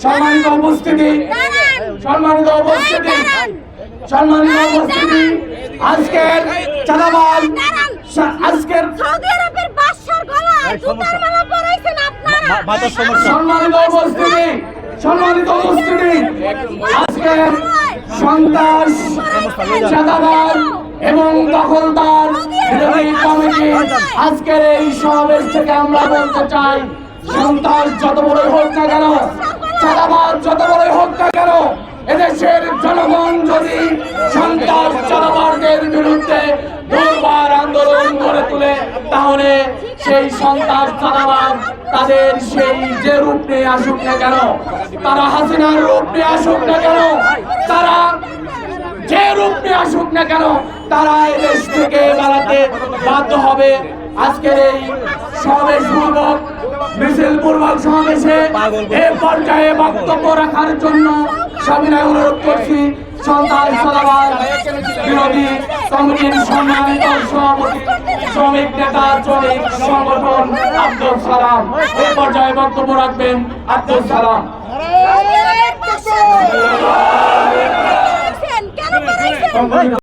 সম্মানিত উপস্থিতি আজকের চাঁদাবাজ আজকের সম্মানিত উপস্থিতি আজকের সন্ত্রাস চাঁদাবাজ এবং দখলদার বিরোধী কমিটি আজকের এই সমাবেশ থেকে আমরা বলতে চাই, সন্ত্রাস যত বড়ই হোক না কেন, চাঁদাবাজ যত বড়ই হোক না কেন, এদেশের জনগণ যদি সন্ত্রাস চাঁদাবাজদের বিরুদ্ধে দুর্বার আন্দোলন গড়ে তুলে, তাহলে সেই সন্ত্রাস চাঁদাবাজ তাদের সেই যে রূপ নিয়ে আসুক না কেন, তারা হাসিনার রূপ নিয়ে আসুক না কেন, তারা যে রূপ নিয়ে আসুক না কেন, তারা এদেশ থেকে বেড়াতে বাধ্য হবে। আজকের এই সমাবেশ পূর্বক মিছিল পূর্বক সমাবেশে এ পর্যায়ে বক্তব্য রাখার জন্য সবিনয় অনুরোধ করছি সন্ত্রাস চাঁদাবাজ বিরোধী কমিটির সম্মানিত সভাপতি শ্রমিক নেতা শ্রমিক সংগঠন আব্দুল সালাম। এ পর্যায়ে বক্তব্য রাখবেন আব্দুল সালাম।